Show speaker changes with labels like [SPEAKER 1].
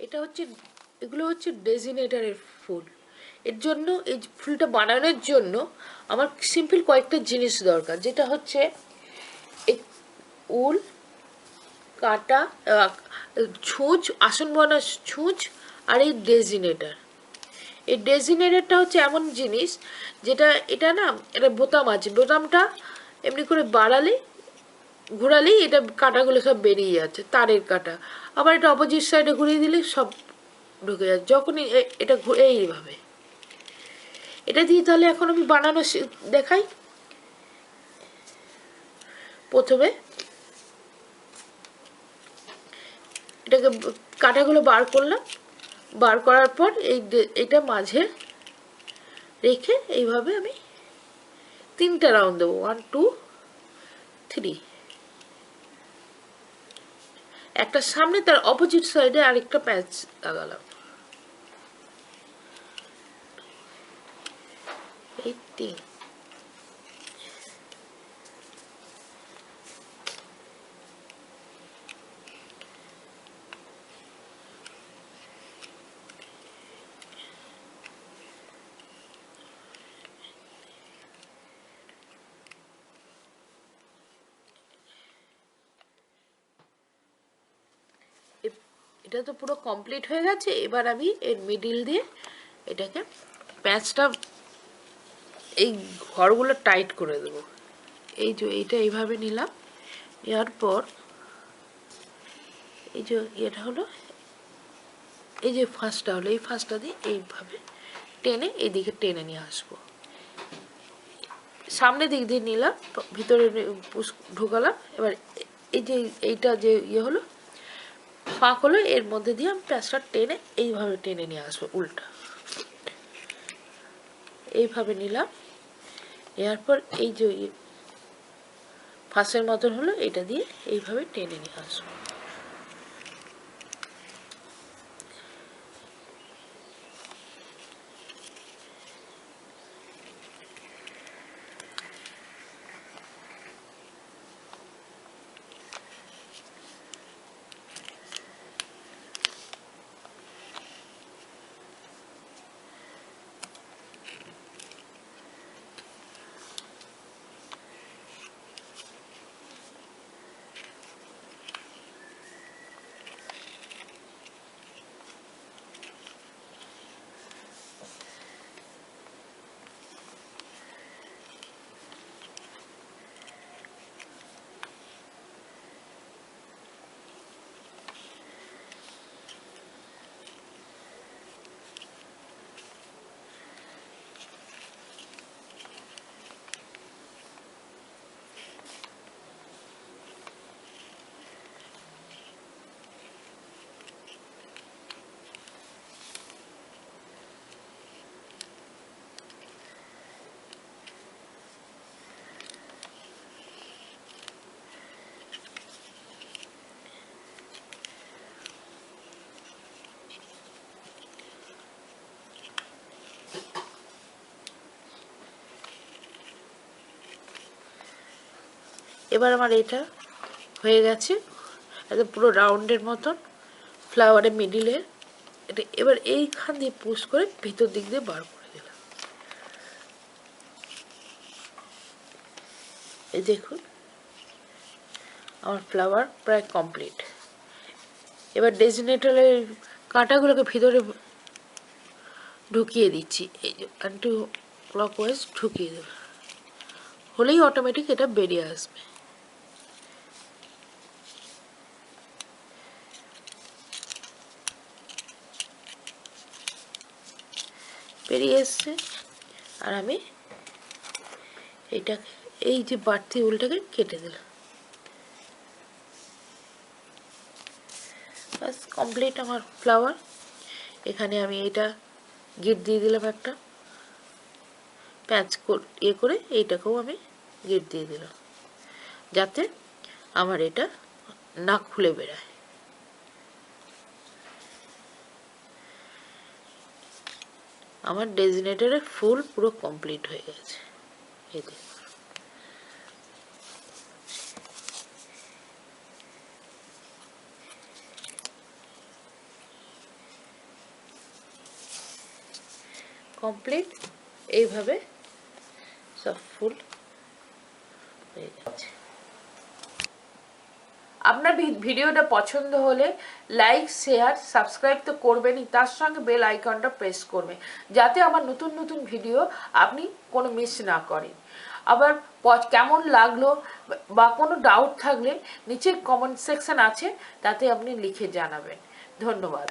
[SPEAKER 1] এটা হচ্ছে, এগুলো হচ্ছে ডেজিনেটরের ফুল। এর জন্য এই ফুলটা বানানোর জন্য আমার সিম্পল কয়েকটা জিনিস দরকার, যেটা হচ্ছে এই উল, কাটা, ছুঁচ, আসন বানা ছুঁচ, আর এই ডেজিনেটর। এই ডেজিনেটরটা হচ্ছে এমন জিনিস যেটা, এটা না, এটা বোতাম আছে, বোতামটা এমনি করে বাড়ালে ঘোরালেই এটা কাঁটাগুলো সব বেরিয়ে যাচ্ছে, তারের কাঁটা। আবার এটা অপোজিট সাইডে ঘুরিয়ে দিলে সব ঢুকে যাচ্ছে। যখনই এটা এইভাবে, এটা দিয়ে তাহলে এখন আমি বানানো দেখাই। প্রথমে এটাকে কাঁটাগুলো বার করলাম, বার করার পর এইটা মাঝে রেখে এইভাবে আমি 3টা রাউন্ড দেবো, 1 2 3। একটা সামনে, তার অপোজিট সাইডে আরেকটা প্যাচ লাগালাম, এই 3। এটা তো পুরো কমপ্লিট হয়ে গেছে। এবার আমি এর মিডিল দিয়ে এটাকে প্যাচটা, এই ঘরগুলো টাইট করে দেবো। এই যে এইটা এইভাবে নিলাম, নেওয়ার পর এই যে এটা হলো, এই যে ফাঁসটা হলো, এই ফাঁসটা দিয়ে এইভাবে টেনে এইদিকে টেনে নিয়ে আসবো। সামনের দিক দিয়ে নিলাম, ভিতরে ঢুকালাম। এবার এই যে এইটা যে হলো, ফাঁক হলো, এর মধ্যে দিয়ে আমি প্যাঁচটা টেনে এইভাবে টেনে নিয়ে আসবো উল্টা। এইভাবে নিলাম, নেওয়ার পর এই যে ফাঁসের মতন হলো, এটা দিয়ে এইভাবে টেনে নিয়ে আসবো। এবার আমার এটা হয়ে গেছে, একদম পুরো রাউন্ডের মতন ফ্লাওয়ারের মিডিলে। এটা এবার এইখান দিয়ে পুশ করে ভিতর দিক দিয়ে বার করে দিলাম। এই দেখুন আমার ফ্লাওয়ার প্রায় কমপ্লিট। এবার ডেজিনেটরের কাঁটাগুলোকে ভিতরে ঢুকিয়ে দিচ্ছি, এই যে অ্যান্টি ক্লকওয়াইজ ঢুকিয়ে দেব, হলেই অটোমেটিক এটা বেরিয়ে আসবে। বেরিয়ে এসছে। আর আমি এইটাকে, এই যে বাড়তি উলটাকে কেটে দিলাম। বাস কমপ্লিট আমার ফ্লাওয়ার। এখানে আমি এটা গিট দিয়ে দিলাম, একটা প্যাচ করে এইটাকেও আমি গিট দিয়ে দিলাম, যাতে আমার এটা না খুলে বেড়ায়। আমার ডেজিনেটরের ফুল পুরো কমপ্লিট হয়ে গেছে। এই দেখুন। কমপ্লিট। এইভাবে সব ফুল হয়ে যাচ্ছে। আপনার ভিডিওটা পছন্দ হলে লাইক শেয়ার সাবস্ক্রাইব তো করবেনই, তার সঙ্গে বেল আইকনটা প্রেস করবেন যাতে আমার নতুন নতুন ভিডিও আপনি কোনো মিস না করেন। আবার কেমন লাগলো বা কোনো ডাউট থাকলে নিচে কমেন্ট সেকশন আছে, তাতে আপনি লিখে জানাবেন। ধন্যবাদ।